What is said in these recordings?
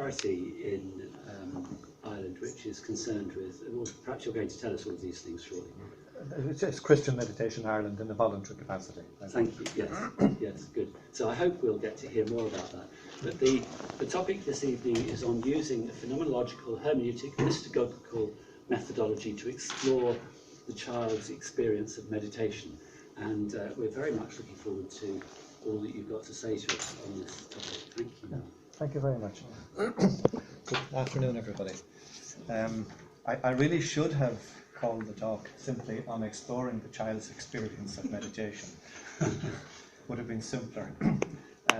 charity in Ireland which is concerned with, well, perhaps you're going to tell us all of these things shortly. It's Christian Meditation Ireland in a voluntary capacity. Thank you, yes, yes, good. So I hope we'll get to hear more about that. But the topic this evening is on using a phenomenological, hermeneutic, mystagogical methodology to explore the child's experience of meditation. And we're very much looking forward to all that you've got to say to us on this topic. Thank you. Thank you very much. Good afternoon, everybody. I really should have called the talk simply on exploring the child's experience of meditation. Would have been simpler.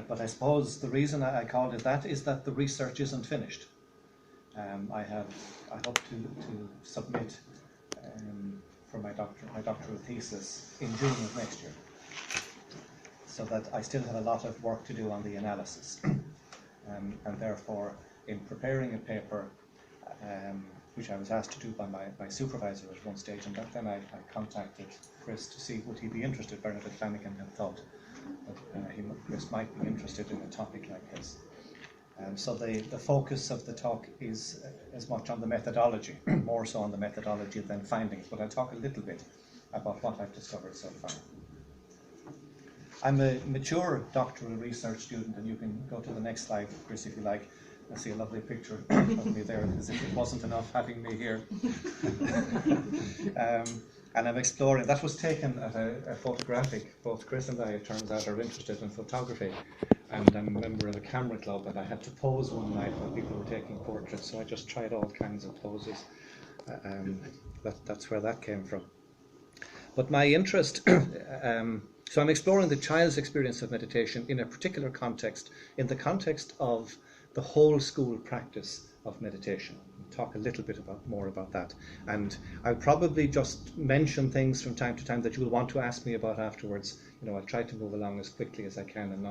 But I suppose the reason I called it that is that the research isn't finished. I hope to submit for my doctoral thesis in June of next year, so that I still have a lot of work to do on the analysis. And therefore, in preparing a paper, which I was asked to do by my supervisor at one stage, and then I contacted Chris to see would he be interested. Bernadette Flanagan had thought that Chris might be interested in a topic like this. So the focus of the talk is as much on the methodology, more so on the methodology than findings, but I'll talk a little bit about what I've discovered so far. I'm a mature doctoral research student, and you can go to the next slide, Chris, if you like. I see a lovely picture of me there, as if it wasn't enough having me here. And I'm exploring. That was taken at a photographic. Both Chris and I, it turns out, are interested in photography. And I'm a member of a camera club, and I had to pose one night while people were taking portraits, so I just tried all kinds of poses. That's where that came from. But my interest, so I'm exploring the child's experience of meditation in a particular context, in the context of the whole school practice of meditation. We'll talk a little bit more about that. And I'll probably just mention things from time to time that you'll want to ask me about afterwards. You know, I'll try to move along as quickly as I can and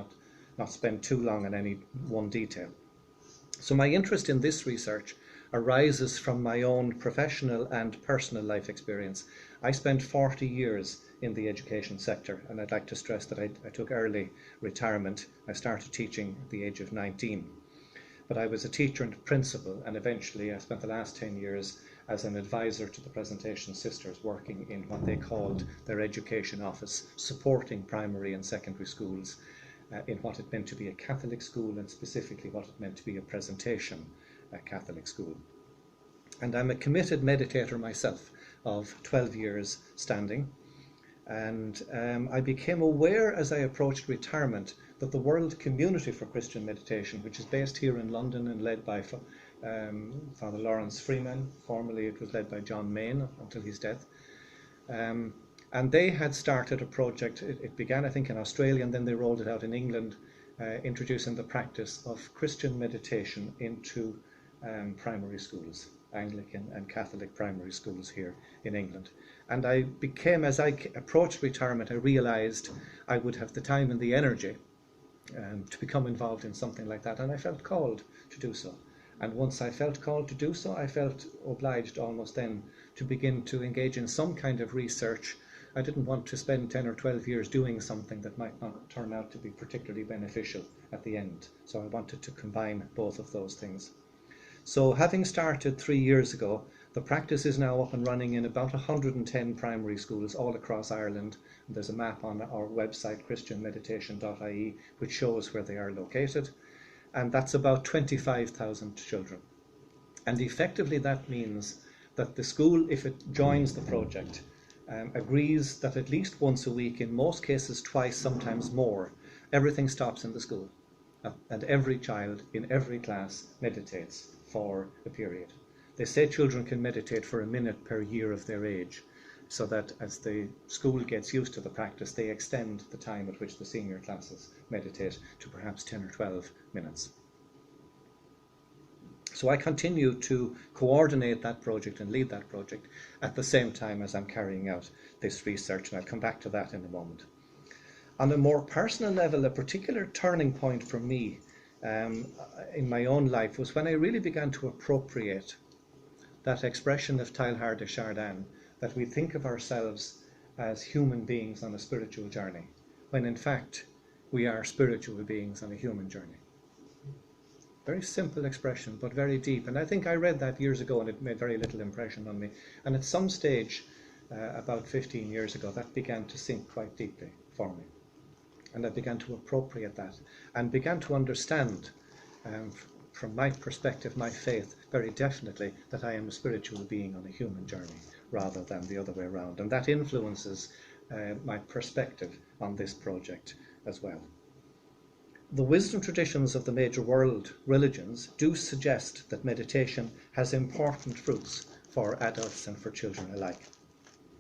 not spend too long on any one detail. So my interest in this research arises from my own professional and personal life experience. I spent 40 years in the education sector, and I'd like to stress that I took early retirement. I started teaching at the age of 19. But I was a teacher and principal, and eventually I spent the last 10 years as an advisor to the Presentation Sisters, working in what they called their education office, supporting primary and secondary schools in what it meant to be a Catholic school, and specifically what it meant to be a presentation Catholic school. And I'm a committed meditator myself of 12 years standing. And I became aware as I approached retirement that the World Community for Christian Meditation, which is based here in London and led by Father Lawrence Freeman, formerly it was led by John Mayne until his death, and they had started a project. It began, I think, in Australia, and then they rolled it out in England, introducing the practice of Christian meditation into primary schools, Anglican and Catholic primary schools here in England. And I became, as I approached retirement, I realised I would have the time and the energy to become involved in something like that, and I felt called to do so. And once I felt called to do so, I felt obliged almost then to begin to engage in some kind of research. I didn't want to spend 10 or 12 years doing something that might not turn out to be particularly beneficial at the end. So I wanted to combine both of those things. So having started 3 years ago, the practice is now up and running in about 110 primary schools all across Ireland. There's a map on our website, christianmeditation.ie, which shows where they are located. And that's about 25,000 children. And effectively that means that the school, if it joins the project, agrees that at least once a week, in most cases twice, sometimes more, everything stops in the school. And every child in every class meditates for a period. They say children can meditate for a minute per year of their age, so that as the school gets used to the practice, they extend the time at which the senior classes meditate to perhaps 10 or 12 minutes. So I continue to coordinate that project and lead that project at the same time as I'm carrying out this research, and I'll come back to that in a moment. On a more personal level, a particular turning point for me in my own life was when I really began to appropriate that expression of Teilhard de Chardin, that we think of ourselves as human beings on a spiritual journey, when in fact we are spiritual beings on a human journey. Very simple expression, but very deep. And I think I read that years ago and it made very little impression on me. And at some stage, about 15 years ago, that began to sink quite deeply for me. And I began to appropriate that and began to understand, from my perspective, my faith, very definitely, that I am a spiritual being on a human journey rather than the other way around. And that influences my perspective on this project as well. The wisdom traditions of the major world religions do suggest that meditation has important fruits for adults and for children alike.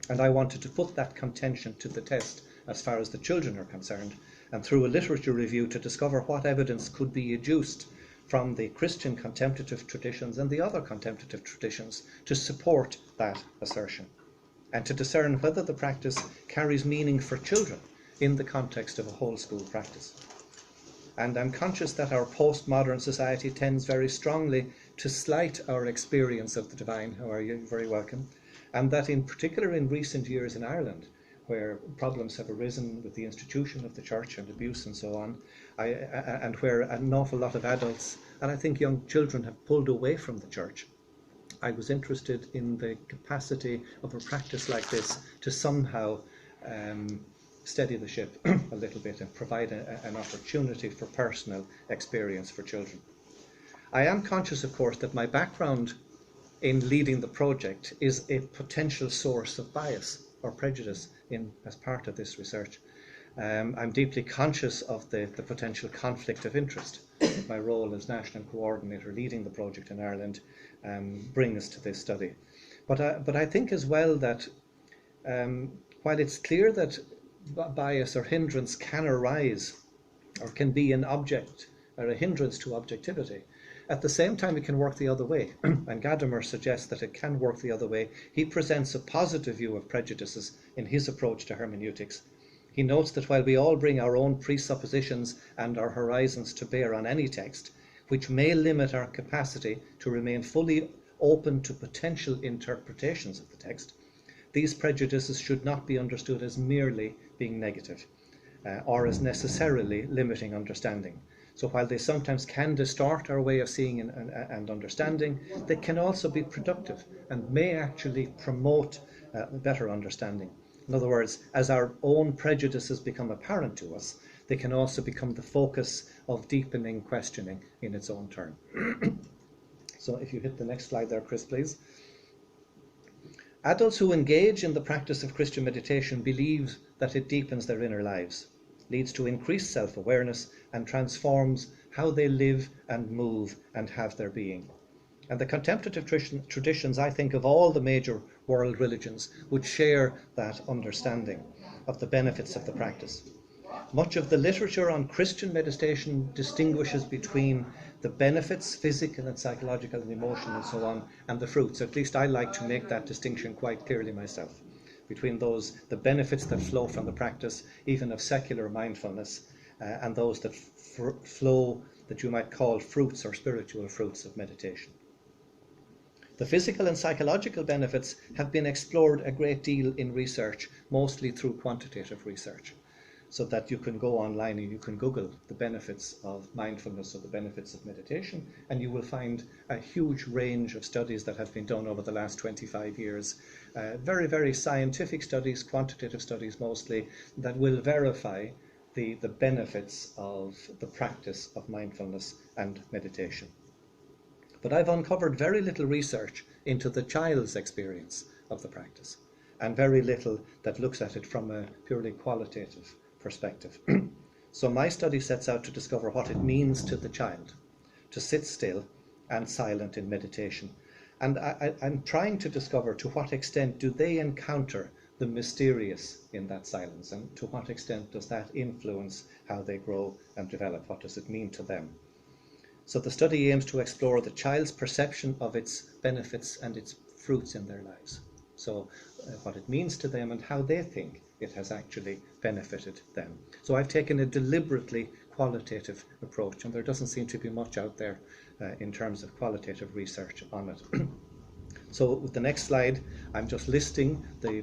And I wanted to put that contention to the test as far as the children are concerned, and through a literature review to discover what evidence could be adduced from the Christian contemplative traditions and the other contemplative traditions to support that assertion, and to discern whether the practice carries meaning for children in the context of a whole school practice. And I'm conscious that our postmodern society tends very strongly to slight our experience of the divine. How are you? Very welcome. And that in particular in recent years in Ireland, where problems have arisen with the institution of the church and abuse and so on, and where an awful lot of adults, and I think young children, have pulled away from the church, I was interested in the capacity of a practice like this to somehow steady the ship a little bit and provide an opportunity for personal experience for children. I am conscious, of course, that my background in leading the project is a potential source of bias or prejudice as part of this research. I'm deeply conscious of the potential conflict of interest that my role as national coordinator leading the project in Ireland brings to this study. But I think as well that while it's clear that bias or hindrance can arise or can be an object or a hindrance to objectivity, at the same time it can work the other way. And Gadamer suggests that it can work the other way. He presents a positive view of prejudices in his approach to hermeneutics. He notes that while we all bring our own presuppositions and our horizons to bear on any text, which may limit our capacity to remain fully open to potential interpretations of the text, these prejudices should not be understood as merely being negative or as necessarily limiting understanding. So while they sometimes can distort our way of seeing and understanding, they can also be productive and may actually promote better understanding. In other words, as our own prejudices become apparent to us, they can also become the focus of deepening questioning in its own turn. So if you hit the next slide there, Chris, please. Adults who engage in the practice of Christian meditation believe that it deepens their inner lives, leads to increased self-awareness, and transforms how they live and move and have their being. And the contemplative traditions, I think, of all the major world religions would share that understanding of the benefits of the practice. Much of the literature on Christian meditation distinguishes between the benefits, physical and psychological and emotional and so on, and the fruits. At least I like to make that distinction quite clearly myself, between the benefits that flow from the practice, even of secular mindfulness, and those that flow, that you might call fruits or spiritual fruits of meditation. The physical and psychological benefits have been explored a great deal in research, mostly through quantitative research, so that you can go online and you can Google the benefits of mindfulness or the benefits of meditation, and you will find a huge range of studies that have been done over the last 25 years. Very, very scientific studies, quantitative studies mostly, that will verify the benefits of the practice of mindfulness and meditation. But I've uncovered very little research into the child's experience of the practice, and very little that looks at it from a purely qualitative perspective. So my study sets out to discover what it means to the child to sit still and silent in meditation. And I'm trying to discover to what extent do they encounter the mysterious in that silence, and to what extent does that influence how they grow and develop? What does it mean to them? So the study aims to explore the child's perception of its benefits and its fruits in their lives. So what it means to them and how they think it has actually benefited them. So I've taken a deliberately qualitative approach, and there doesn't seem to be much out there in terms of qualitative research on it. So with the next slide, I'm just listing the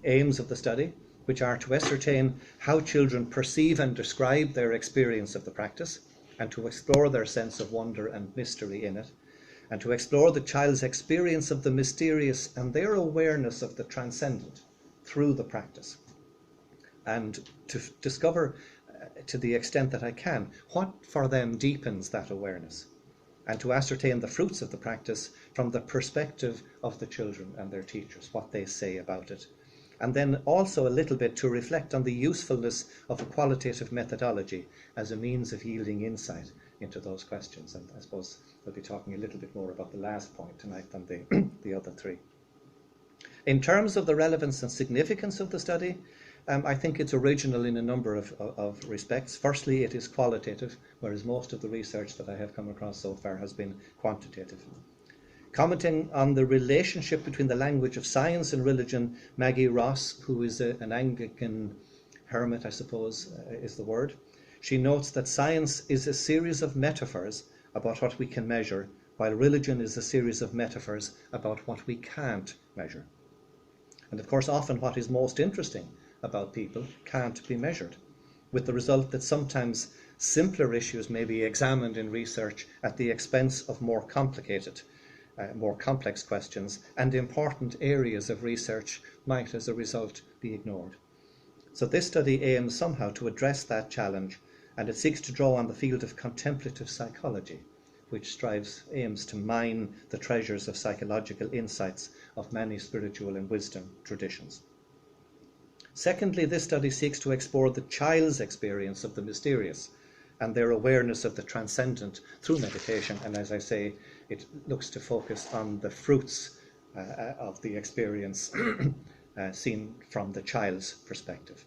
aims of the study, which are to ascertain how children perceive and describe their experience of the practice, and to explore their sense of wonder and mystery in it, and to explore the child's experience of the mysterious and their awareness of the transcendent through the practice, and to discover, to the extent that I can, what for them deepens that awareness, and to ascertain the fruits of the practice from the perspective of the children and their teachers, what they say about it. And then also a little bit to reflect on the usefulness of a qualitative methodology as a means of yielding insight into those questions. And I suppose we'll be talking a little bit more about the last point tonight than the other three. In terms of the relevance and significance of the study, I think it's original in a number of respects. Firstly, it is qualitative, whereas most of the research that I have come across so far has been quantitative. Commenting on the relationship between the language of science and religion, Maggie Ross, who is an Anglican hermit, I suppose is the word, she notes that science is a series of metaphors about what we can measure, while religion is a series of metaphors about what we can't measure. And of course, often what is most interesting about people can't be measured, with the result that sometimes simpler issues may be examined in research at the expense of more complicated, more complex questions, and important areas of research might as a result be ignored. So this study aims somehow to address that challenge, and it seeks to draw on the field of contemplative psychology, which aims to mine the treasures of psychological insights of many spiritual and wisdom traditions. Secondly, this study seeks to explore the child's experience of the mysterious and their awareness of the transcendent through meditation. And as I say, it looks to focus on the fruits of the experience seen from the child's perspective.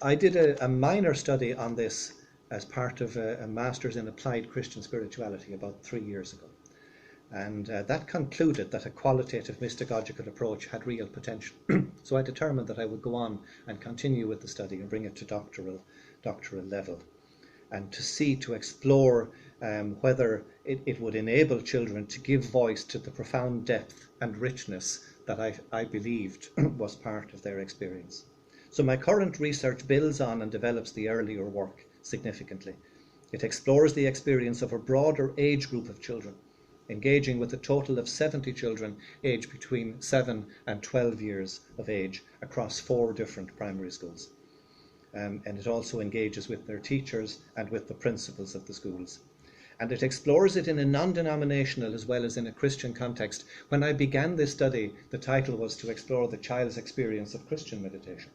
I did a minor study on this as part of a Master's in Applied Christian Spirituality about 3 years ago. And that concluded that a qualitative mystagogical approach had real potential. So I determined that I would go on and continue with the study and bring it to doctoral level, and to explore whether it would enable children to give voice to the profound depth and richness that I believed was part of their experience. So my current research builds on and develops the earlier work significantly. It explores the experience of a broader age group of children, engaging with a total of 70 children aged between 7 and 12 years of age across 4 different primary schools. And it also engages with their teachers and with the principals of the schools. And it explores it in a non-denominational as well as in a Christian context. When I began this study, the title was to explore the child's experience of Christian meditation.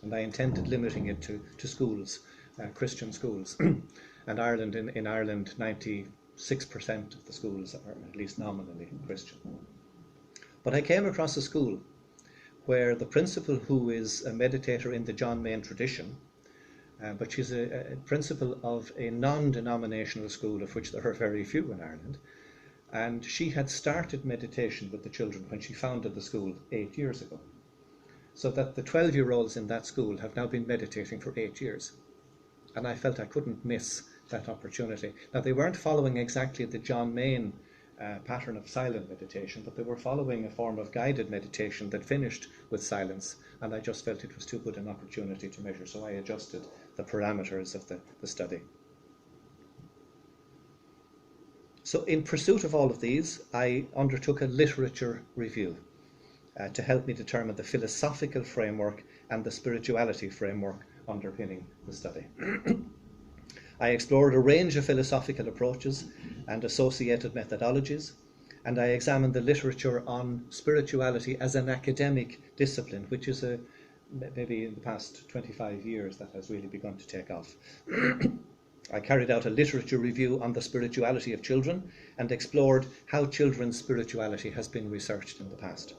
And I intended limiting it to schools, Christian schools. And in Ireland, 96% of the schools are at least nominally Christian. But I came across a school where the principal, who is a meditator in the John Main tradition, but she's a principal of a non-denominational school, of which there are very few in Ireland, and she had started meditation with the children when she founded the school 8 years ago. So that the 12-year-olds in that school have now been meditating for 8 years. And I felt I couldn't miss that opportunity. Now, they weren't following exactly the John Main pattern of silent meditation, but they were following a form of guided meditation that finished with silence, and I just felt it was too good an opportunity to measure, so I adjusted the parameters of the study. So in pursuit of all of these, I undertook a literature review to help me determine the philosophical framework and the spirituality framework underpinning the study. I explored a range of philosophical approaches and associated methodologies, and I examined the literature on spirituality as an academic discipline, which is maybe in the past 25 years that has really begun to take off. I carried out a literature review on the spirituality of children and explored how children's spirituality has been researched in the past.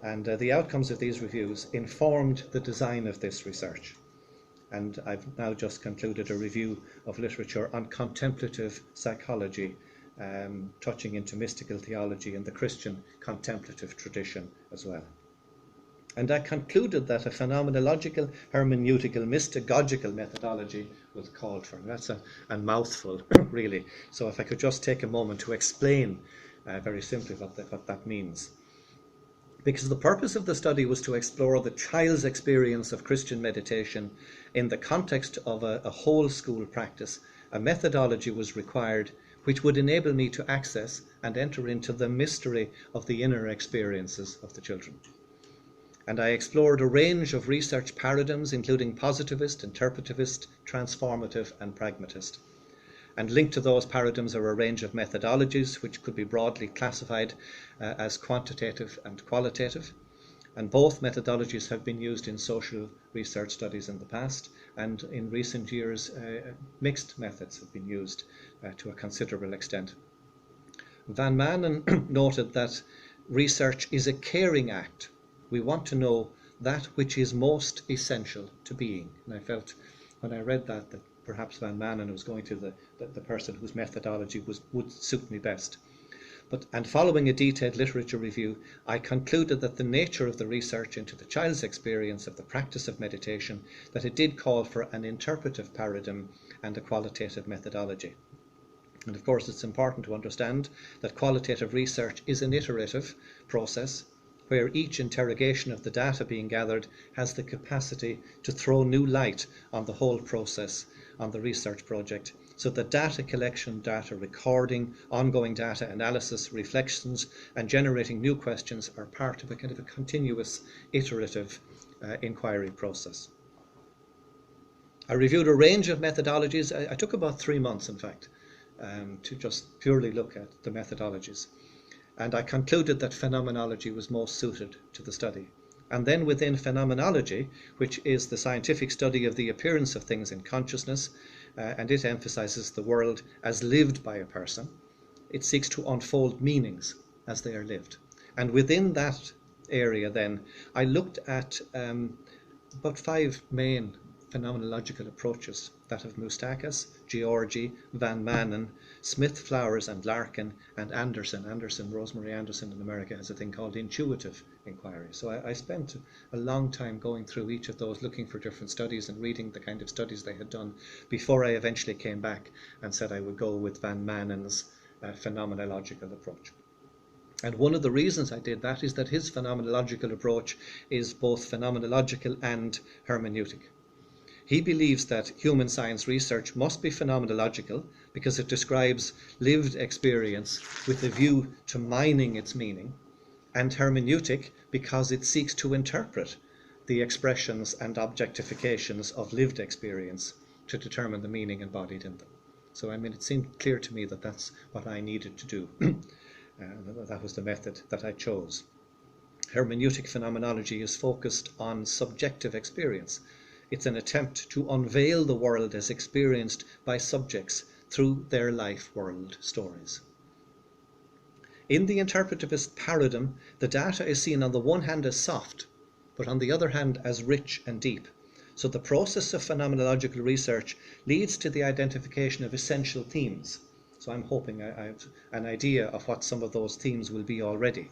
And the outcomes of these reviews informed the design of this research. And I've now just concluded a review of literature on contemplative psychology, touching into mystical theology and the Christian contemplative tradition as well. And I concluded that a phenomenological, hermeneutical, mystagogical methodology was called for. That's a mouthful, really. So if I could just take a moment to explain very simply what that means. because the purpose of the study was to explore the child's experience of Christian meditation in the context of a whole school practice. A methodology was required which would enable me to access and enter into the mystery of the inner experiences of the children. And I explored a range of research paradigms, including positivist, interpretivist, transformative, and pragmatist. And linked to those paradigms are a range of methodologies which could be broadly classified as quantitative and qualitative. And both methodologies have been used in social research studies in the past, and in recent years mixed methods have been used to a considerable extent. Van Manen noted that research is a caring act. We want to know that which is most essential to being. And I felt when I read that perhaps Van Manen was going to the person whose methodology would suit me best. And following a detailed literature review, I concluded that the nature of the research into the child's experience of the practice of meditation, that it did call for an interpretive paradigm and a qualitative methodology. And of course, it's important to understand that qualitative research is an iterative process where each interrogation of the data being gathered has the capacity to throw new light on the whole process on the research project. So the data collection, data recording, ongoing data analysis, reflections, and generating new questions are part of a kind of a continuous iterative inquiry process. I reviewed a range of methodologies. I took about 3 months, in fact, to just purely look at the methodologies. And I concluded that phenomenology was most suited to the study. And then within phenomenology, which is the scientific study of the appearance of things in consciousness, and it emphasizes the world as lived by a person, it seeks to unfold meanings as they are lived. And within that area then, I looked at about 5 main phenomenological approaches, that of Mystagogical, Georgi, Van Manen, Smith, Flowers and Larkin, and Anderson. Rosemary Anderson in America has a thing called intuitive inquiry. So I spent a long time going through each of those, looking for different studies and reading the kind of studies they had done before I eventually came back and said I would go with Van Manen's phenomenological approach. And one of the reasons I did that is that his phenomenological approach is both phenomenological and hermeneutic. He believes that human science research must be phenomenological because it describes lived experience with a view to mining its meaning, and hermeneutic because it seeks to interpret the expressions and objectifications of lived experience to determine the meaning embodied in them. So, I mean, it seemed clear to me that that's what I needed to do. That was the method that I chose. Hermeneutic phenomenology is focused on subjective experience. It's an attempt to unveil the world as experienced by subjects through their life world stories. In the interpretivist paradigm, the data is seen on the one hand as soft, but on the other hand as rich and deep. So the process of phenomenological research leads to the identification of essential themes. So I'm hoping I have an idea of what some of those themes will be already.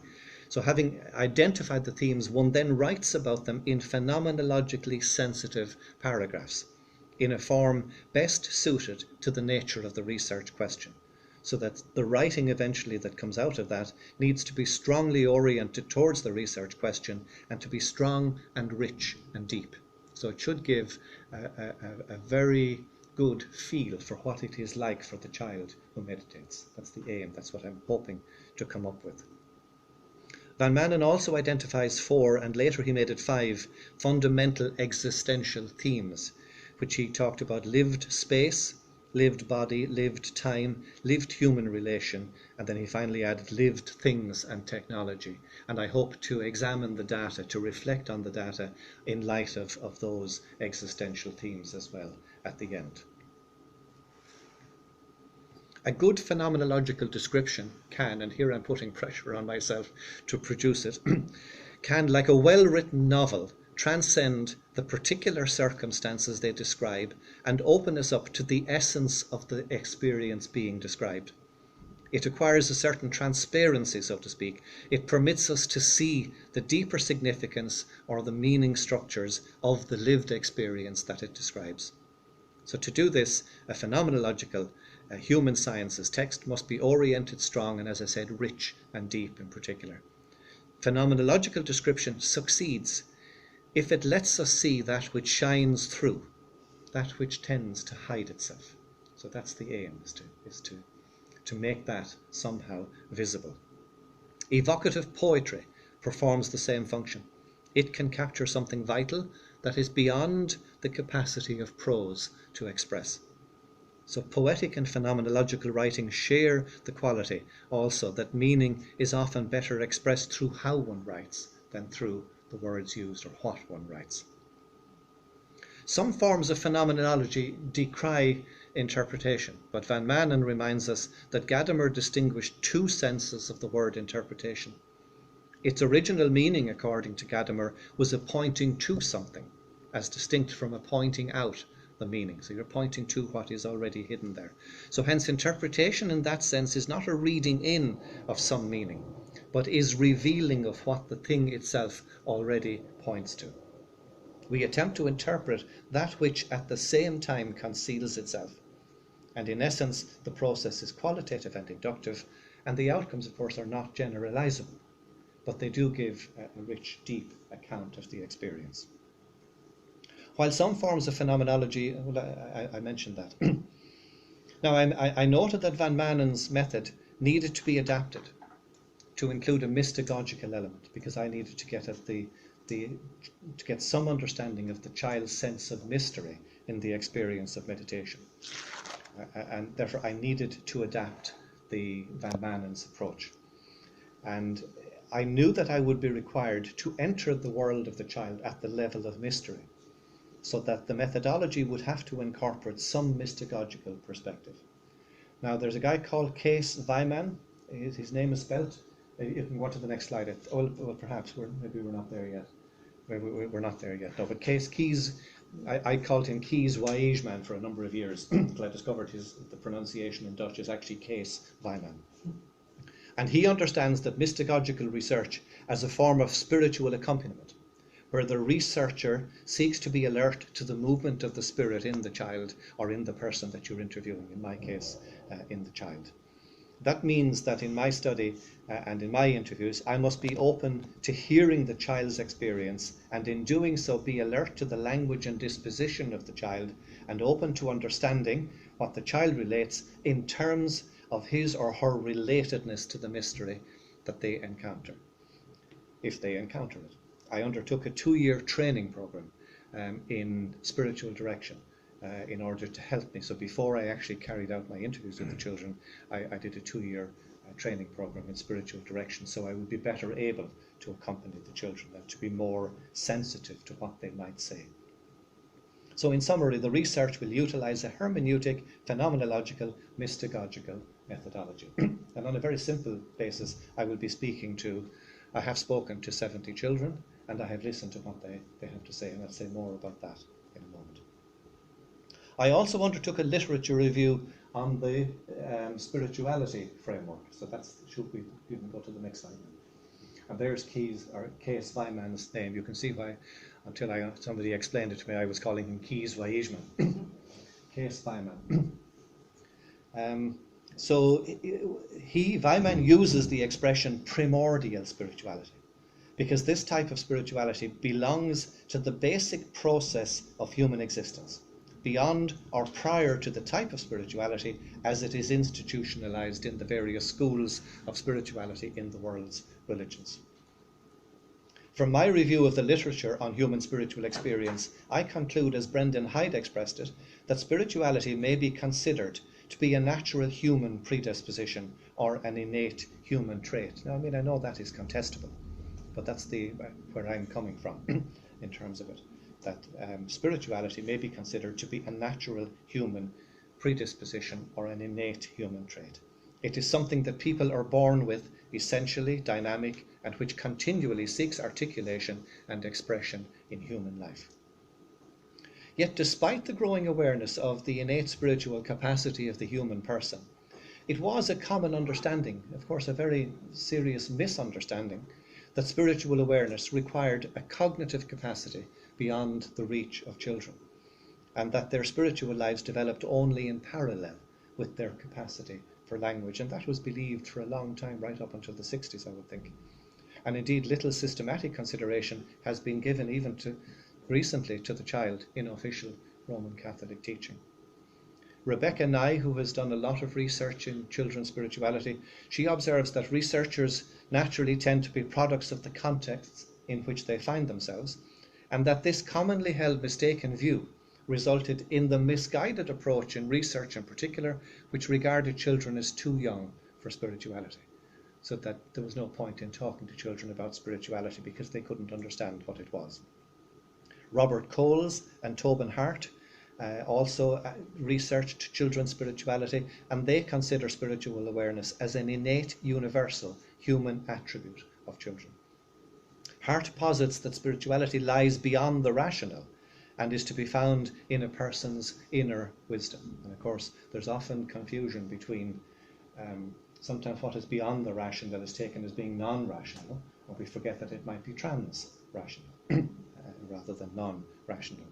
So having identified the themes, one then writes about them in phenomenologically sensitive paragraphs in a form best suited to the nature of the research question. So that the writing eventually that comes out of that needs to be strongly oriented towards the research question and to be strong and rich and deep. So it should give a very good feel for what it is like for the child who meditates. That's the aim. That's what I'm hoping to come up with. Van Manen also identifies 4, and later he made it 5, fundamental existential themes, which he talked about: lived space, lived body, lived time, lived human relation, and then he finally added lived things and technology. And I hope to examine the data, to reflect on the data in light of those existential themes as well at the end. A good phenomenological description can, and here I'm putting pressure on myself to produce it, can, like a well-written novel, transcend the particular circumstances they describe and open us up to the essence of the experience being described. It acquires a certain transparency, so to speak. It permits us to see the deeper significance or the meaning structures of the lived experience that it describes. So to do this, a phenomenological human sciences text must be oriented, strong, and, as I said, rich and deep in particular. Phenomenological description succeeds if it lets us see that which shines through, that which tends to hide itself. So that's the aim, is to make that somehow visible. Evocative poetry performs the same function. It can capture something vital that is beyond the capacity of prose to express. So poetic and phenomenological writing share the quality also that meaning is often better expressed through how one writes than through the words used or what one writes. Some forms of phenomenology decry interpretation, but Van Manen reminds us that Gadamer distinguished two senses of the word interpretation. Its original meaning, according to Gadamer, was a pointing to something, as distinct from a pointing out the meaning. So you're pointing to what is already hidden there. So hence interpretation in that sense is not a reading in of some meaning, but is revealing of what the thing itself already points to. We attempt to interpret that which at the same time conceals itself. And in essence, the process is qualitative and inductive, and the outcomes, of course, are not generalizable, but they do give a rich, deep account of the experience. While some forms of phenomenology, well, I mentioned that. Now, I noted that Van Manen's method needed to be adapted to include a mystagogical element, because I needed to get at to get some understanding of the child's sense of mystery in the experience of meditation. And therefore I needed to adapt the Van Manen's approach. And I knew that I would be required to enter the world of the child at the level of mystery, so that the methodology would have to incorporate some mystagogical perspective. Now, there's a guy called Kees Weiman. His name is spelt. You can go to the next slide. Well, perhaps maybe we're not there yet. We're not there yet. No, but Kees, I called him Kees Weiman for a number of years until I discovered the pronunciation in Dutch is actually Kees Weiman. And he understands that mystagogical research as a form of spiritual accompaniment, where the researcher seeks to be alert to the movement of the spirit in the child or in the person that you're interviewing, in my case, in the child. That means that in my study and in my interviews, I must be open to hearing the child's experience, and in doing so be alert to the language and disposition of the child, and open to understanding what the child relates in terms of his or her relatedness to the mystery that they encounter, if they encounter it. I undertook a 2-year training program in spiritual direction in order to help me. So before I actually carried out my interviews with the children, I did a 2-year training program in spiritual direction, so I would be better able to accompany the children and to be more sensitive to what they might say. So in summary, the research will utilize a hermeneutic, phenomenological, mystagogical methodology. And on a very simple basis, I have spoken to 70 children, and I have listened to what they have to say, and I'll say more about that in a moment. I also undertook a literature review on the spirituality framework. So you can go to the next slide. And there's Kees Weiman's name. You can see why, until somebody explained it to me, I was calling him Kees Weiman. Kees Weiman. So Weiman uses the expression primordial spirituality, because this type of spirituality belongs to the basic process of human existence, beyond or prior to the type of spirituality as it is institutionalized in the various schools of spirituality in the world's religions. From my review of the literature on human spiritual experience, I conclude, as Brendan Hyde expressed it, that spirituality may be considered to be a natural human predisposition or an innate human trait. Now, I know that is contestable, but that's where I'm coming from in terms of it, that spirituality may be considered to be a natural human predisposition or an innate human trait. It is something that people are born with, essentially dynamic, and which continually seeks articulation and expression in human life. Yet despite the growing awareness of the innate spiritual capacity of the human person, it was a common understanding, of course a very serious misunderstanding, that spiritual awareness required a cognitive capacity beyond the reach of children, and that their spiritual lives developed only in parallel with their capacity for language. And that was believed for a long time, right up until the 60s, I would think. and indeed little systematic consideration has been given even recently to the child in official Roman Catholic teaching. Rebecca Nye, who has done a lot of research in children's spirituality, she observes that researchers naturally tend to be products of the contexts in which they find themselves, and that this commonly held mistaken view resulted in the misguided approach in research in particular, which regarded children as too young for spirituality, so that there was no point in talking to children about spirituality because they couldn't understand what it was. Robert Coles and Tobin Hart also researched children's spirituality, and they consider spiritual awareness as an innate, universal human attribute of children. Hart posits that spirituality lies beyond the rational and is to be found in a person's inner wisdom. And of course, there's often confusion between sometimes what is beyond the rational is taken as being non-rational, or we forget that it might be trans-rational rather than non-rational.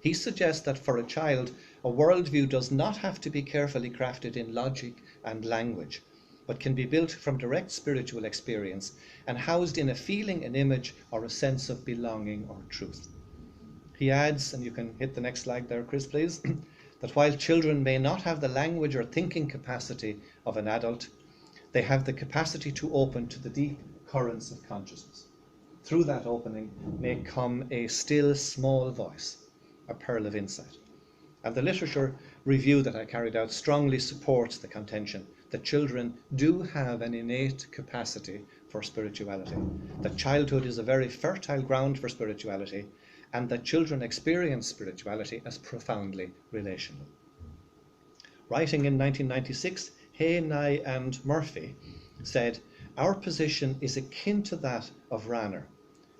He suggests that for a child, a worldview does not have to be carefully crafted in logic and language, but can be built from direct spiritual experience and housed in a feeling, an image, or a sense of belonging or truth. He adds, and you can hit the next slide there, Chris, please, that while children may not have the language or thinking capacity of an adult, they have the capacity to open to the deep currents of consciousness. Through that opening may come a still small voice, a pearl of insight. And the literature review that I carried out strongly supports the contention that children do have an innate capacity for spirituality, that childhood is a very fertile ground for spirituality, and that children experience spirituality as profoundly relational. Writing in 1996, Hay, Nye and Murphy said, "Our position is akin to that of Ranner.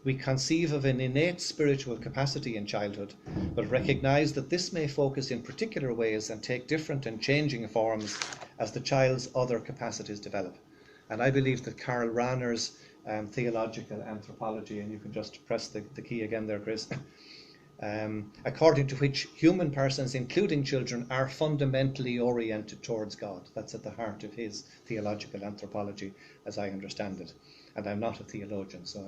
We conceive of an innate spiritual capacity in childhood, but recognise that this may focus in particular ways and take different and changing forms as the child's other capacities develop." And I believe that Karl Rahner's theological anthropology, and you can just press the key again there, Chris, according to which human persons, including children, are fundamentally oriented towards God. That's at the heart of his theological anthropology, as I understand it. And I'm not a theologian, so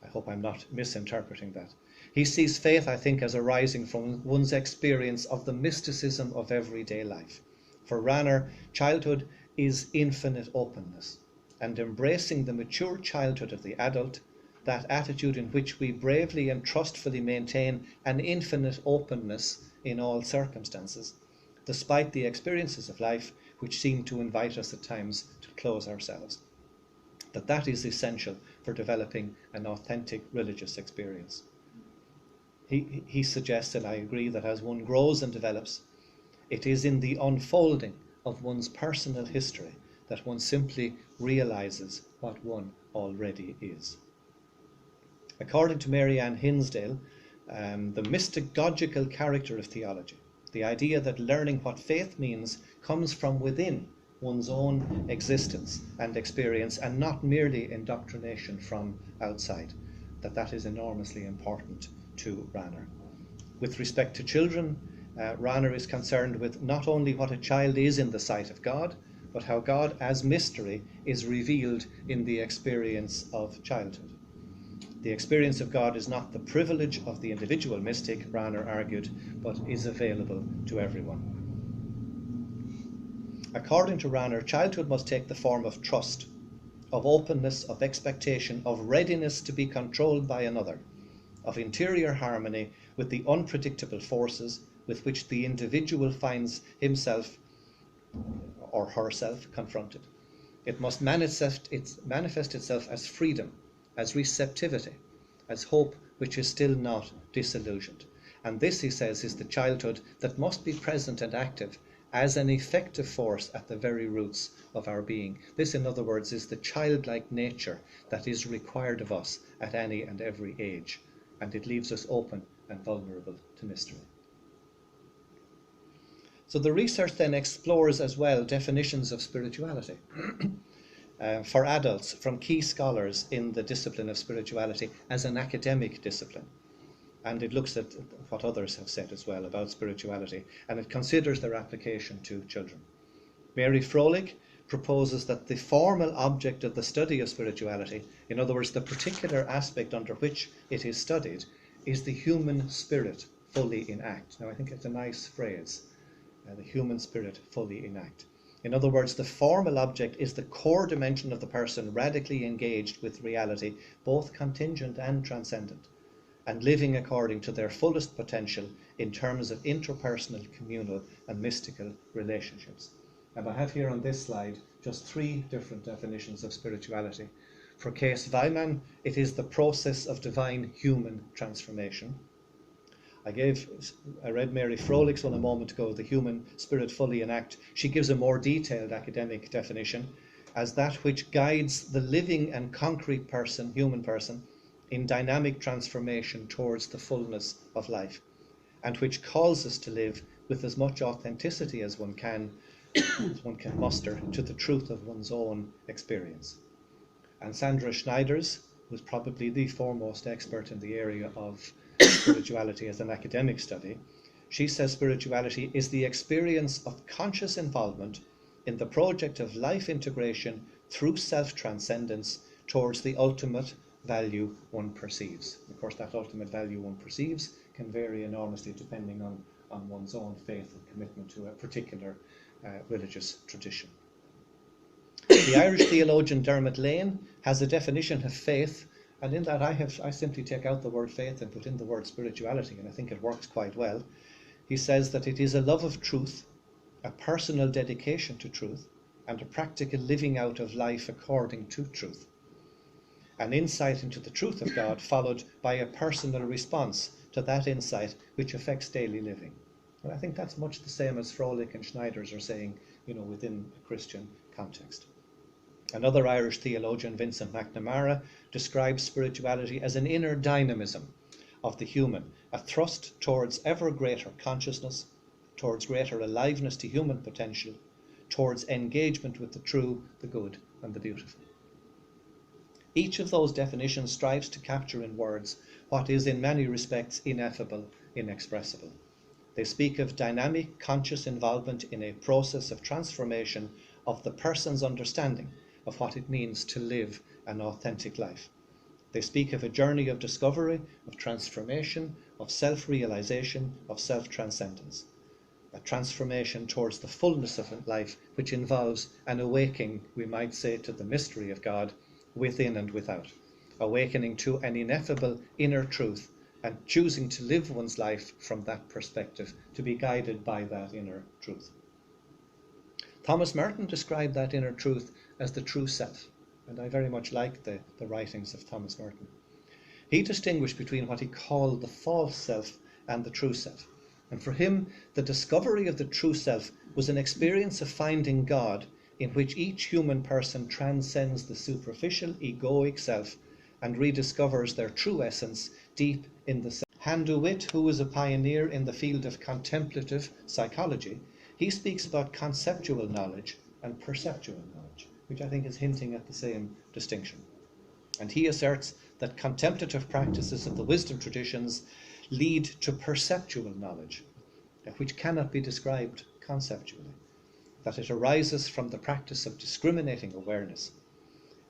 I hope I'm not misinterpreting that. He sees faith, I think, as arising from one's experience of the mysticism of everyday life. For Ranner, childhood is infinite openness, and embracing the mature childhood of the adult, that attitude in which we bravely and trustfully maintain an infinite openness in all circumstances, despite the experiences of life which seem to invite us at times to close ourselves. That is essential for developing an authentic religious experience. He suggests, and I agree, that as one grows and develops, it is in the unfolding of one's personal history that one simply realizes what one already is. According to Mary Ann Hinsdale, the mystagogical character of theology, the idea that learning what faith means comes from within one's own existence and experience, and not merely indoctrination from outside, that is enormously important to Ranner. With respect to children, Ranner is concerned with not only what a child is in the sight of God, but how God as mystery is revealed in the experience of childhood. The experience of God is not the privilege of the individual mystic, Ranner argued, but is available to everyone. According to Ranner, childhood must take the form of trust, of openness, of expectation, of readiness to be controlled by another, of interior harmony with the unpredictable forces with which the individual finds himself or herself confronted. It must manifest itself as freedom, as receptivity, as hope which is still not disillusioned. And this, he says, is the childhood that must be present and active as an effective force at the very roots of our being. This, in other words, is the childlike nature that is required of us at any and every age, and it leaves us open and vulnerable to mystery. So the research then explores as well definitions of spirituality for adults from key scholars in the discipline of spirituality as an academic discipline. And it looks at what others have said as well about spirituality, and it considers their application to children. Mary Froelich proposes that the formal object of the study of spirituality, in other words, the particular aspect under which it is studied, is the human spirit fully in act. Now, I think it's a nice phrase, the human spirit fully in act. In other words, the formal object is the core dimension of the person radically engaged with reality, both contingent and transcendent, and living according to their fullest potential in terms of interpersonal, communal, and mystical relationships. And I have here on this slide just 3 different definitions of spirituality. For Cees Weiman, it is the process of divine human transformation. I read Mary Froelic's one a moment ago, the human spirit fully in act. She gives a more detailed academic definition as that which guides the living and concrete person, human person, in dynamic transformation towards the fullness of life, and which calls us to live with as much authenticity as one can muster to the truth of one's own experience. And Sandra Schneiders, who's probably the foremost expert in the area of spirituality as an academic study, she says spirituality is the experience of conscious involvement in the project of life integration through self-transcendence towards the ultimate value one perceives. Of course, that ultimate value one perceives can vary enormously depending on one's own faith and commitment to a particular religious tradition. The Irish theologian Dermot Lane has a definition of faith, and in that I simply take out the word faith and put in the word spirituality, and I think it works quite well. He says that it is a love of truth, a personal dedication to truth, and a practical living out of life according to truth. An insight into the truth of God followed by a personal response to that insight which affects daily living. And I think that's much the same as Froelich and Schneiders are saying, within a Christian context. Another Irish theologian, Vincent McNamara, describes spirituality as an inner dynamism of the human, a thrust towards ever greater consciousness, towards greater aliveness to human potential, towards engagement with the true, the good, and the beautiful. Each of those definitions strives to capture in words what is in many respects ineffable, inexpressible. They speak of dynamic, conscious involvement in a process of transformation of the person's understanding of what it means to live an authentic life. They speak of a journey of discovery, of transformation, of self-realization, of self-transcendence. A transformation towards the fullness of life, which involves an awakening, we might say, to the mystery of God within and without. Awakening to an ineffable inner truth and choosing to live one's life from that perspective, to be guided by that inner truth. Thomas Merton described that inner truth as the true self, and I very much like the writings of Thomas Merton. He distinguished between what he called the false self and the true self. And for him, the discovery of the true self was an experience of finding God in which each human person transcends the superficial egoic self and rediscovers their true essence deep in the self. Handu Witt, who was a pioneer in the field of contemplative psychology, he speaks about conceptual knowledge and perceptual knowledge, which I think is hinting at the same distinction. And he asserts that contemplative practices of the wisdom traditions lead to perceptual knowledge, which cannot be described conceptually, that it arises from the practice of discriminating awareness.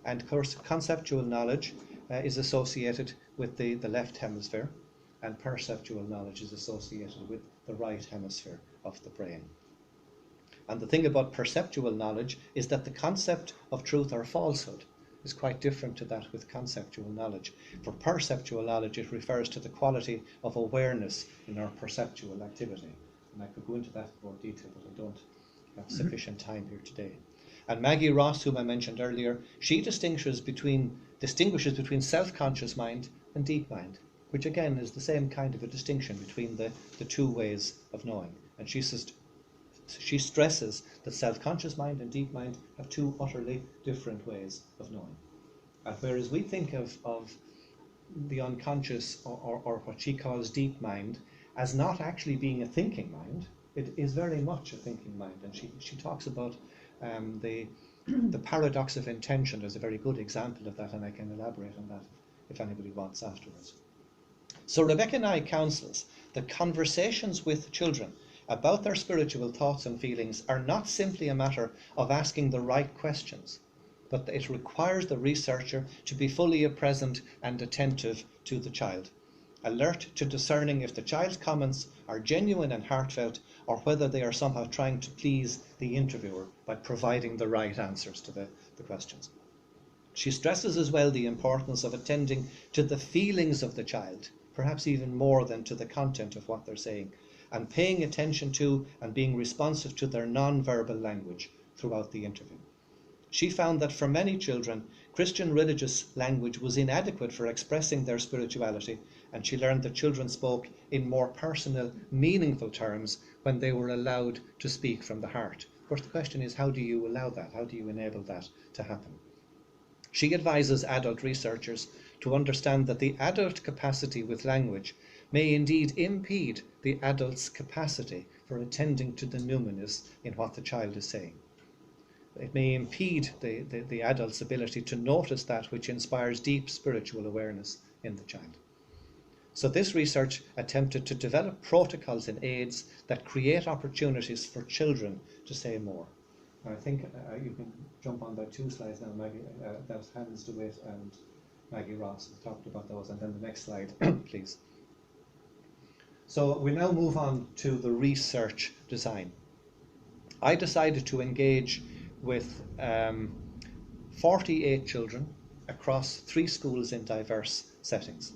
And of course, conceptual knowledge is associated with the left hemisphere, and perceptual knowledge is associated with the right hemisphere of the brain. And the thing about perceptual knowledge is that the concept of truth or falsehood is quite different to that with conceptual knowledge. For perceptual knowledge, it refers to the quality of awareness in our perceptual activity. And I could go into that in more detail, but I don't have sufficient time here today. And Maggie Ross, whom I mentioned earlier, she distinguishes between self-conscious mind and deep mind, which again is the same kind of a distinction between the two ways of knowing. And she stresses that self-conscious mind and deep mind have two utterly different ways of knowing. And whereas we think of the unconscious or what she calls deep mind as not actually being a thinking mind, it is very much a thinking mind. And she talks about the paradox of intention as a very good example of that, and I can elaborate on that if anybody wants afterwards. So Rebecca Nye counsels that conversations with children about their spiritual thoughts and feelings are not simply a matter of asking the right questions, but it requires the researcher to be fully present and attentive to the child, alert to discerning if the child's comments are genuine and heartfelt, or whether they are somehow trying to please the interviewer by providing the right answers to the questions. She stresses as well the importance of attending to the feelings of the child, perhaps even more than to the content of what they're saying, and paying attention to and being responsive to their non-verbal language throughout the interview. She found that for many children, Christian religious language was inadequate for expressing their spirituality, and she learned that children spoke in more personal, meaningful terms when they were allowed to speak from the heart. Of course, the question is, how do you allow that? How do you enable that to happen? She advises adult researchers to understand that the adult capacity with language may indeed impede the adult's capacity for attending to the numinous in what the child is saying. It may impede the adult's ability to notice that which inspires deep spiritual awareness in the child. So this research attempted to develop protocols and aids that create opportunities for children to say more. And I think you can jump on about 2 slides now, Maggie. That's Hans DeWitt and Maggie Ross have talked about those, and then the next slide, please. So we now move on to the research design. I decided to engage with 48 children across 3 schools in diverse settings.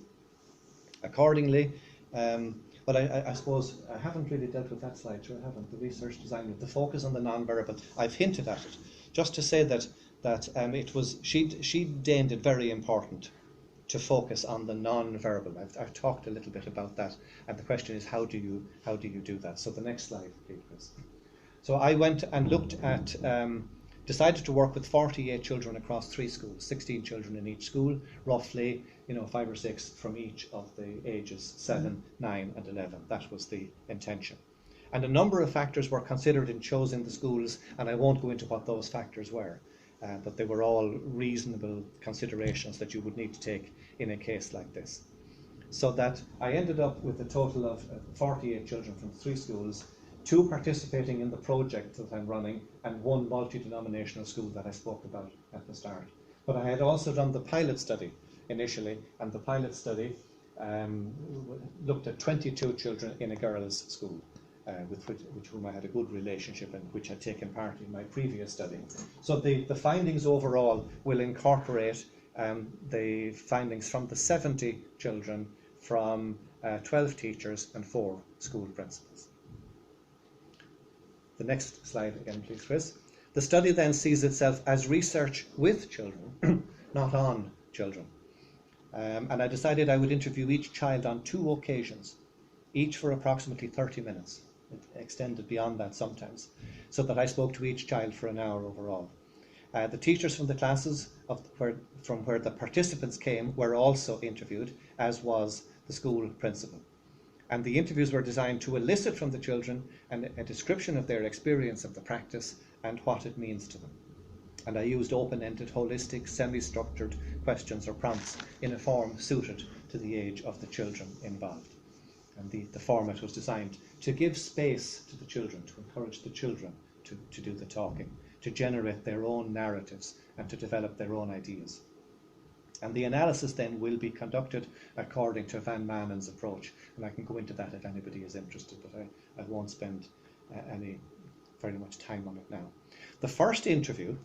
Accordingly, but I suppose I haven't really dealt with that slide, sure I haven't, the research design, the focus on the non-verbal. I've hinted at it, just to say that it was, she deemed it very important to focus on the non-verbal. I've talked a little bit about that, and the question is, how do you do that? So the next slide, please, Chris. So I went and looked at, decided to work with 48 children across 3 schools, 16 children in each school, roughly 5 or 6 from each of the ages 7, 9 and 11. That was the intention. And a number of factors were considered in choosing the schools, and I won't go into what those factors were, but they were all reasonable considerations that you would need to take in a case like this. So that I ended up with a total of 48 children from 3 schools, 2 participating in the project that I'm running, and 1 multi-denominational school that I spoke about at the start. But I had also done the pilot study initially, and the pilot study looked at 22 children in a girls' school, with whom I had a good relationship and which had taken part in my previous study. So the findings overall will incorporate the findings from the 70 children from 12 teachers and 4 school principals. The next slide again, please, Chris. The study then sees itself as research with children, not on children. And I decided I would interview each child on 2 occasions, each for approximately 30 minutes. It extended beyond that sometimes, so that I spoke to each child for an hour overall. The teachers from the classes from where the participants came were also interviewed, as was the school principal. And the interviews were designed to elicit from the children a description of their experience of the practice and what it means to them. And I used open-ended, holistic, semi-structured questions or prompts in a form suited to the age of the children involved. And the format was designed to give space to the children, to encourage the children to do the talking, to generate their own narratives and to develop their own ideas. And the analysis then will be conducted according to Van Manen's approach. And I can go into that if anybody is interested, but I won't spend very much time on it now. The first interview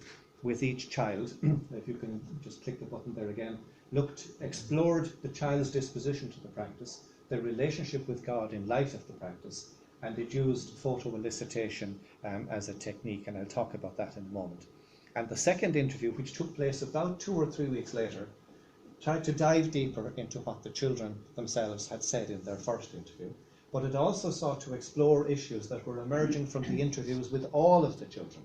with each child, if you can just click the button there again, explored the child's disposition to the practice, their relationship with God in light of the practice, and it used photo elicitation as a technique, and I'll talk about that in a moment. And the second interview, which took place about 2 or 3 weeks later, tried to dive deeper into what the children themselves had said in their first interview, but it also sought to explore issues that were emerging from the interviews with all of the children,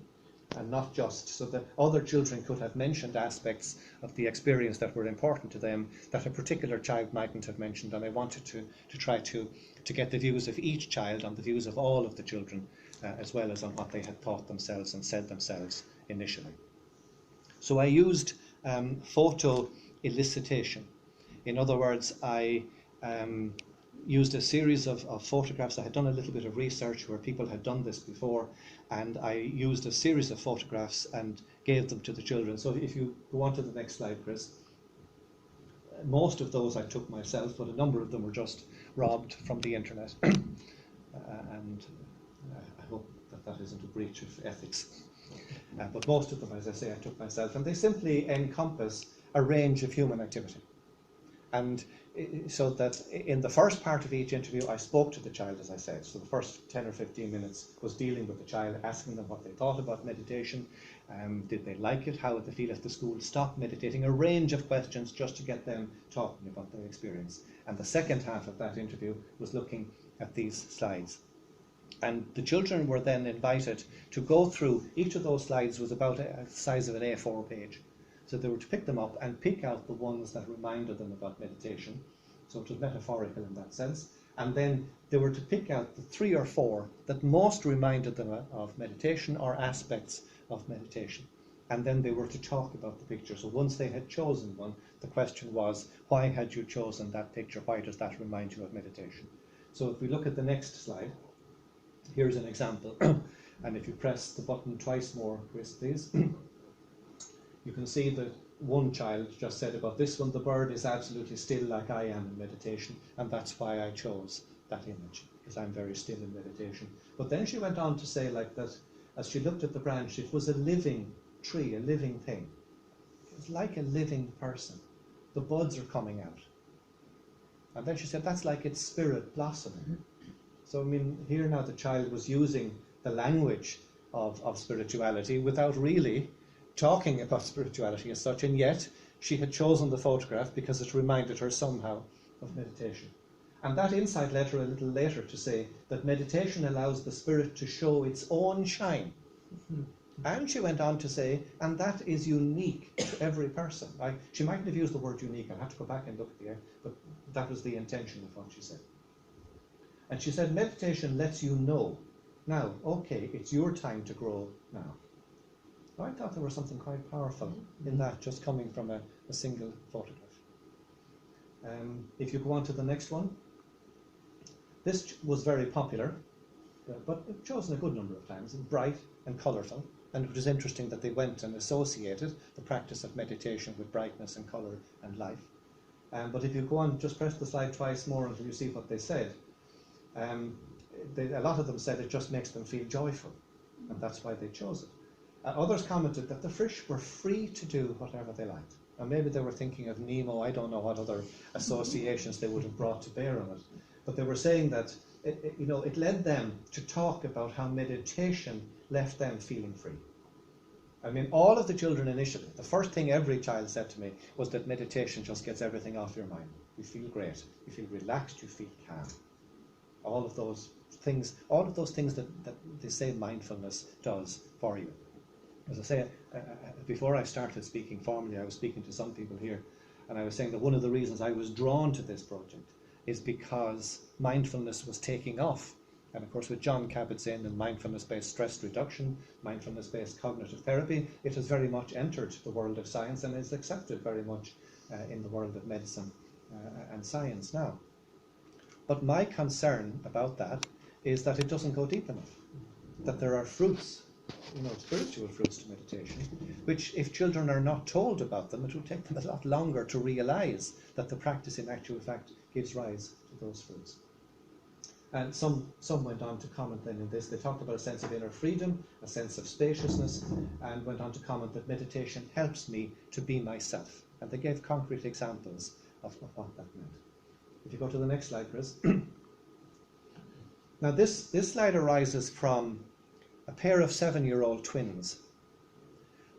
and not just so that other children could have mentioned aspects of the experience that were important to them that a particular child mightn't have mentioned. And I wanted to try to get the views of each child on the views of all of the children, as well as on what they had thought themselves and said themselves initially. So I used photo elicitation. In other words, I used a series of photographs. I had done a little bit of research where people had done this before, and I used a series of photographs and gave them to the children. So if you go on to the next slide, Chris. Most of those I took myself, but a number of them were just robbed from the internet. And I hope that that isn't a breach of ethics. But most of them, as I say, I took myself, and they simply encompass a range of human activity. And so that in the first part of each interview, I spoke to the child, as I said. So the first 10 or 15 minutes was dealing with the child, asking them what they thought about meditation. Did they like it? How would they feel if the school stopped meditating? A range of questions just to get them talking about their experience. And the second half of that interview was looking at these slides. And the children were then invited to go through, each of those slides was about the size of an A4 page. So they were to pick them up and pick out the ones that reminded them about meditation. So it was metaphorical in that sense. And then they were to pick out the 3 or 4 that most reminded them of meditation or aspects of meditation. And then they were to talk about the picture. So once they had chosen one, the question was, why had you chosen that picture? Why does that remind you of meditation? So if we look at the next slide, here's an example. And if you press the button twice more, Chris, please. You can see that one child just said about this one, the bird is absolutely still like I am in meditation, and that's why I chose that image, because I'm very still in meditation. But then she went on to say like that, as she looked at the branch, it was a living tree, a living thing. It was like a living person. The buds are coming out. And then she said, that's like its spirit blossoming. So, I mean, here now the child was using the language of spirituality without really talking about spirituality as such, and yet she had chosen the photograph because it reminded her somehow of meditation. And that insight led her a little later to say that meditation allows the spirit to show its own shine. And she went on to say, and that is unique to every person. She mightn't have used the word unique, I'll have to go back and look at the air, but that was the intention of what she said. And she said, meditation lets you know, now, okay, it's your time to grow now. I thought there was something quite powerful in that, just coming from a single photograph. If you go on to the next one, this was very popular, but chosen a good number of times, bright and colourful. And it was interesting that they went and associated the practice of meditation with brightness and colour and life. But if you go on, just press the slide twice more until you see what they said. A lot of them said it just makes them feel joyful, and that's why they chose it. Others commented that the fish were free to do whatever they liked. And maybe they were thinking of Nemo, I don't know what other associations they would have brought to bear on it. But they were saying that it led them to talk about how meditation left them feeling free. I mean, all of the children initially, the first thing every child said to me was that meditation just gets everything off your mind. You feel great, you feel relaxed, you feel calm. All of those things that they say mindfulness does for you. As I say, before I started speaking formally, I was speaking to some people here, and I was saying that one of the reasons I was drawn to this project is because mindfulness was taking off. And of course, with John Kabat-Zinn and mindfulness-based stress reduction, mindfulness-based cognitive therapy, it has very much entered the world of science and is accepted very much in the world of medicine and science now. But my concern about that is that it doesn't go deep enough, that there are fruits, spiritual fruits to meditation, which if children are not told about them, it will take them a lot longer to realise that the practice in actual fact gives rise to those fruits. And some went on to comment then in this. They talked about a sense of inner freedom, a sense of spaciousness, and went on to comment that meditation helps me to be myself. And they gave concrete examples of what that meant. If you go to the next slide, Chris. Now this slide arises from a pair of 7-year-old twins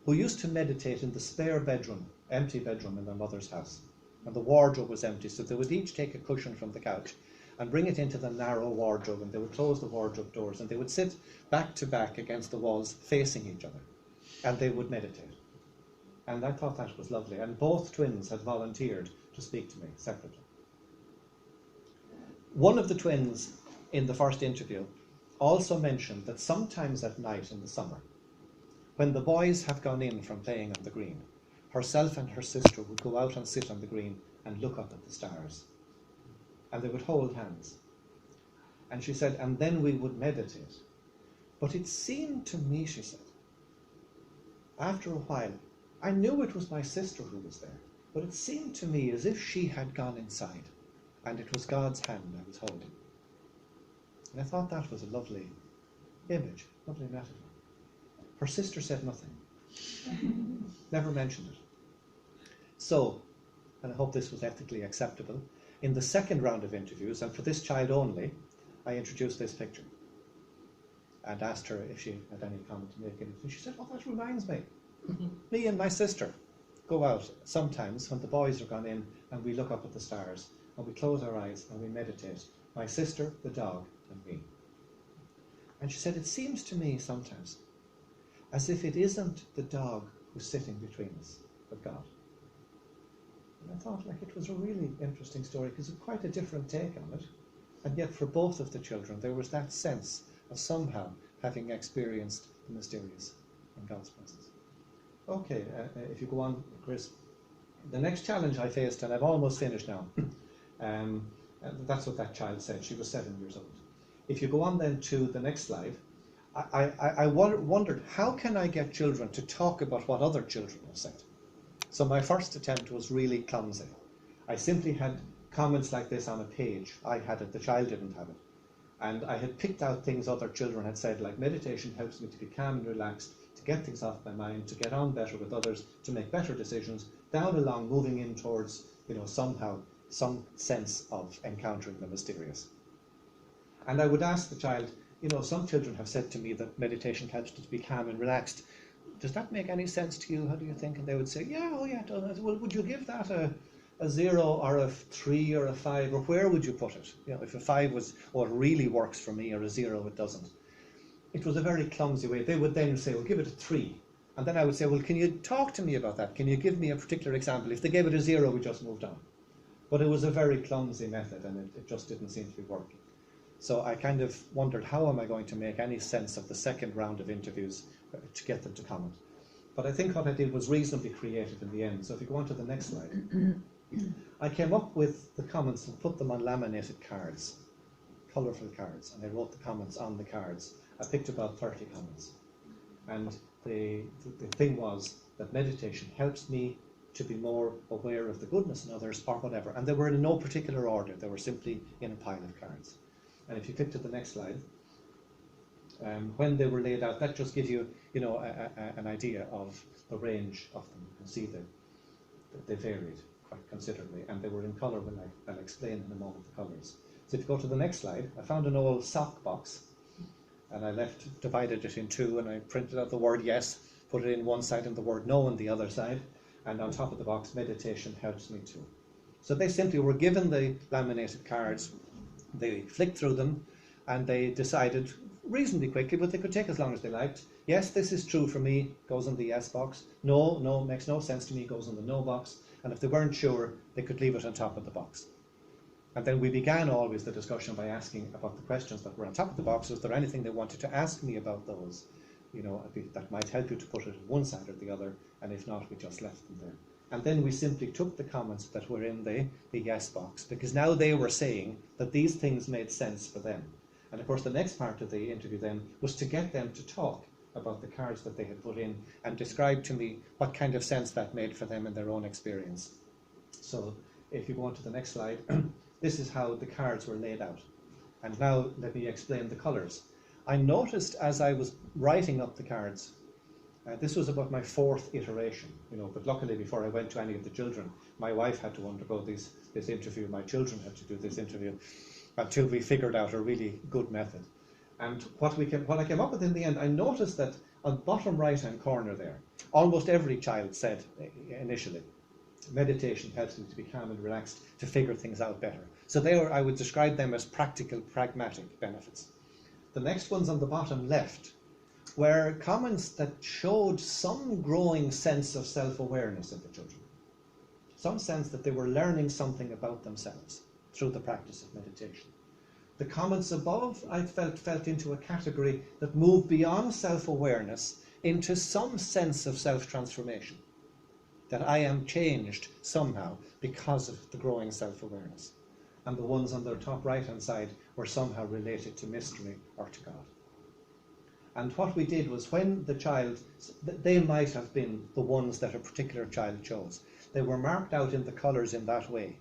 who used to meditate in the spare bedroom, empty bedroom in their mother's house. And the wardrobe was empty, so they would each take a cushion from the couch and bring it into the narrow wardrobe, and they would close the wardrobe doors, and they would sit back to back against the walls facing each other, and they would meditate. And I thought that was lovely, and both twins had volunteered to speak to me separately. One of the twins in the first interview also mentioned that sometimes at night in the summer, when the boys have gone in from playing on the green, herself and her sister would go out and sit on the green and look up at the stars. and they would hold hands. And she said, and then we would meditate. But it seemed to me, she said, after a while, I knew it was my sister who was there, but it seemed to me as if she had gone inside, and it was God's hand I was holding. And I thought that was a lovely image, lovely metaphor. Her sister said nothing, never mentioned it. So, and I hope this was ethically acceptable, in the second round of interviews, and for this child only, I introduced this picture and asked her if she had any comment to make in it. And she said, oh, that reminds me. Me and my sister go out sometimes when the boys are gone in, and we look up at the stars and we close our eyes and we meditate. My sister, the dog, and me. And she said, it seems to me sometimes as if it isn't the dog who's sitting between us, but God. And I thought like it was a really interesting story because it's quite a different take on it. And yet for both of the children, there was that sense of somehow having experienced the mysterious in God's presence. Okay, if you go on, Chris. The next challenge I faced, and I've almost finished now, that's what that child said. She was 7 years old. If you go on then to the next slide, I wondered, how can I get children to talk about what other children have said? So my first attempt was really clumsy. I simply had comments like this on a page. I had it, the child didn't have it. And I had picked out things other children had said, like meditation helps me to be calm and relaxed, to get things off my mind, to get on better with others, to make better decisions, down along, moving in towards, somehow, some sense of encountering the mysterious. And I would ask the child, some children have said to me that meditation helps to be calm and relaxed. Does that make any sense to you? How do you think? And they would say, yeah, oh yeah, it does. Well, would you give that a 0 or a 3 or a 5, or where would you put it? If a 5 was, it really works for me, or a 0, it doesn't. It was a very clumsy way. They would then say, well, give it a 3. And then I would say, well, can you talk to me about that? Can you give me a particular example? If they gave it a 0, we just moved on. But it was a very clumsy method, and it just didn't seem to be working. So I kind of wondered, how am I going to make any sense of the second round of interviews to get them to comment? But I think what I did was reasonably creative in the end. So if you go on to the next slide. I came up with the comments and put them on laminated cards, colourful cards, and I wrote the comments on the cards. I picked about 30 comments. And the thing was that meditation helps me to be more aware of the goodness in others, or whatever. And they were in no particular order. They were simply in a pile of cards. And if you click to the next slide, when they were laid out, that just gives you, an idea of the range of them. You can see that they varied quite considerably, and they were in colour. I'll explain in a moment the colours. So if you go to the next slide, I found an old sock box, and I divided it in two, and I printed out the word yes, put it in one side and the word no on the other side, and on top of the box, meditation helps me too. So they simply were given the laminated cards. They flicked through them, and they decided reasonably quickly, but they could take as long as they liked. Yes, this is true for me, goes in the yes box. No, makes no sense to me, goes in the no box. And if they weren't sure, they could leave it on top of the box. And then we began always the discussion by asking about the questions that were on top of the box. Was there anything they wanted to ask me about those? That might help you to put it on one side or the other, and if not, we just left them there. And then we simply took the comments that were in the yes box, because now they were saying that these things made sense for them. And of course, the next part of the interview then was to get them to talk about the cards that they had put in and describe to me what kind of sense that made for them in their own experience. So if you go on to the next slide, this is how the cards were laid out. And now let me explain the colours. I noticed as I was writing up the cards, this was about my 4th iteration, but luckily before I went to any of the children, my wife had to undergo this interview, my children had to do this interview, until we figured out a really good method. And what I came up with in the end, I noticed that on the bottom right-hand corner there, almost every child said initially, meditation helps me to be calm and relaxed, to figure things out better. So I would describe them as practical, pragmatic benefits. The next ones on the bottom left were comments that showed some growing sense of self-awareness in the children. Some sense that they were learning something about themselves through the practice of meditation. The comments above, I felt into a category that moved beyond self-awareness into some sense of self-transformation, that I am changed somehow because of the growing self-awareness. and the ones on the top right-hand side were somehow related to mystery or to God. And what we did was, when the child, they might have been the ones that a particular child chose. They were marked out in the colours in that way.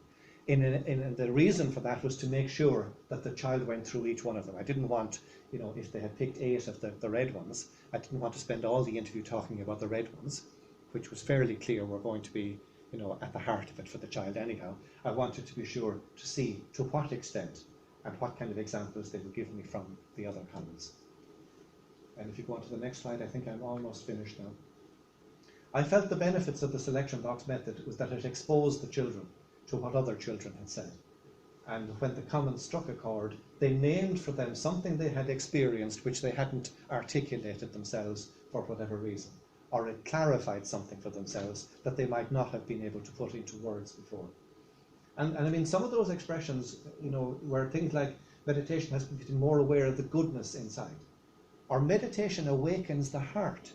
And the reason for that was to make sure that the child went through each one of them. I didn't want, if they had picked 8 of the red ones, I didn't want to spend all the interview talking about the red ones, which was fairly clear were going to be, at the heart of it for the child anyhow. I wanted to be sure to see to what extent and what kind of examples they would give me from the other columns. And if you go on to the next slide, I think I'm almost finished now. I felt the benefits of the selection box method was that it exposed the children to what other children had said. And when the comments struck a chord, they named for them something they had experienced which they hadn't articulated themselves for whatever reason, or it clarified something for themselves that they might not have been able to put into words before. And I mean, some of those expressions, were things like meditation has been getting more aware of the goodness inside, or meditation awakens the heart.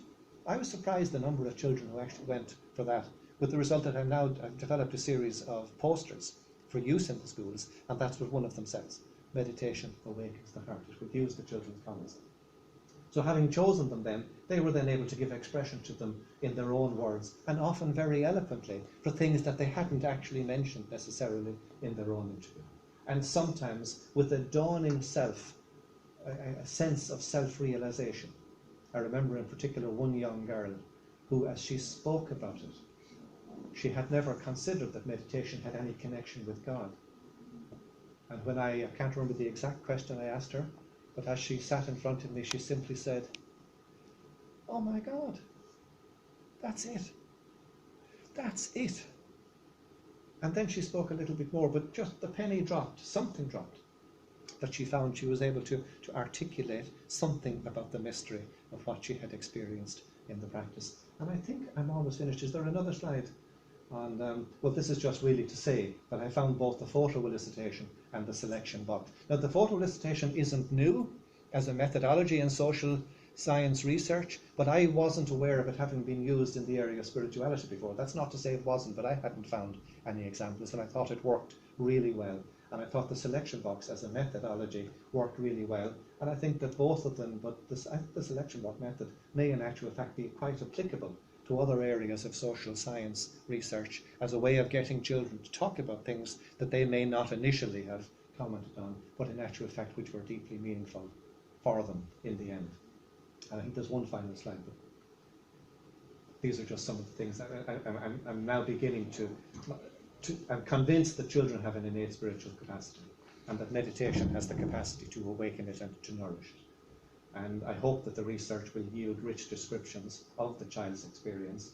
I was surprised the number of children who actually went for that, with the result that I've developed a series of posters for use in the schools, and that's what one of them says: meditation awakens the heart. It would use the children's comments. So having chosen them then, they were then able to give expression to them in their own words, and often very eloquently, for things that they hadn't actually mentioned necessarily in their own interview. And sometimes with a dawning a sense of self-realization. I remember in particular one young girl who, as she spoke about it, she had never considered that meditation had any connection with God. And when I can't remember the exact question I asked her, but as she sat in front of me, she simply said, "Oh my God, that's it. That's it." And then she spoke a little bit more, but just the penny dropped, something dropped, that she found she was able to articulate something about the mystery of what she had experienced in the practice. And I think I'm almost finished. Is there another slide? And well, this is just really to say that I found both the photo elicitation and the selection box. Now, the photo elicitation isn't new as a methodology in social science research, but I wasn't aware of it having been used in the area of spirituality before. That's not to say it wasn't, but I hadn't found any examples, and I thought it worked really well. And I thought the selection box as a methodology worked really well. And I think that both of them, but the selection box method may in actual fact be quite applicable to other areas of social science research as a way of getting children to talk about things that they may not initially have commented on, but in actual fact which were deeply meaningful for them in the end. And I think there's one final slide, but these are just some of the things that I'm now beginning I'm convinced that children have an innate spiritual capacity, and that meditation has the capacity to awaken it and to nourish it. And I hope that the research will yield rich descriptions of the child's experience.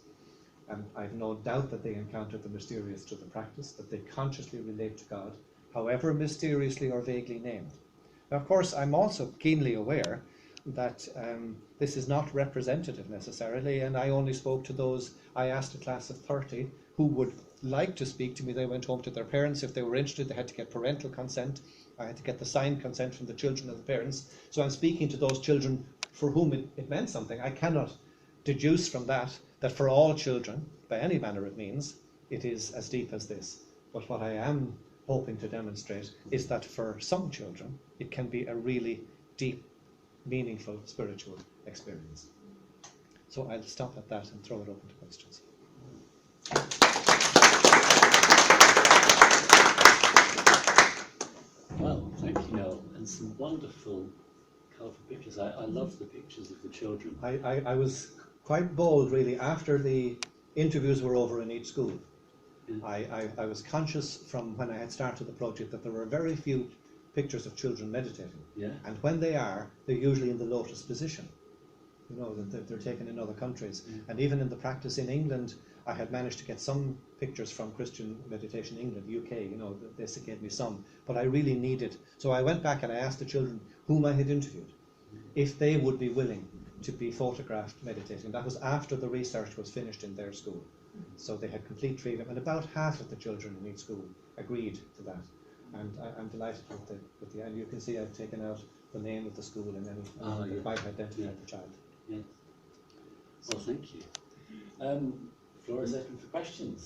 And I've no doubt that they encounter the mysterious through the practice, that they consciously relate to God, however mysteriously or vaguely named. Now, of course, I'm also keenly aware that this is not representative necessarily, and I only spoke to those. I asked a class of 30 who would like to speak to me. They went home to their parents. If they were interested, they had to get parental consent. I had to get the signed consent from the children and the parents. So I'm speaking to those children for whom it meant something. I cannot deduce from that for all children, by any manner of means, it is as deep as this. But what I am hoping to demonstrate is that for some children, it can be a really deep, meaningful spiritual experience. So I'll stop at that and throw it open to questions. Well, thank you, Noel, and some wonderful, colourful pictures. I love the pictures of the children. I was quite bold, really, after the interviews were over in each school. Yeah. I was conscious from when I had started the project that there were very few pictures of children meditating. Yeah. And when they are, they're usually in the lotus position. You know, they're taken in other countries. Mm. And even in the practice in England, I had managed to get some pictures from Christian Meditation England, UK, you know, they gave me some. But I really needed, so I went back and I asked the children whom I had interviewed if they would be willing to be photographed meditating. That was after the research was finished in their school. So they had complete freedom, and about half of the children in each school agreed to that. And I'm delighted with the and you can see I've taken out the name of the school and then quite identified the child. Yeah. Well, thank you. Floor is open for questions.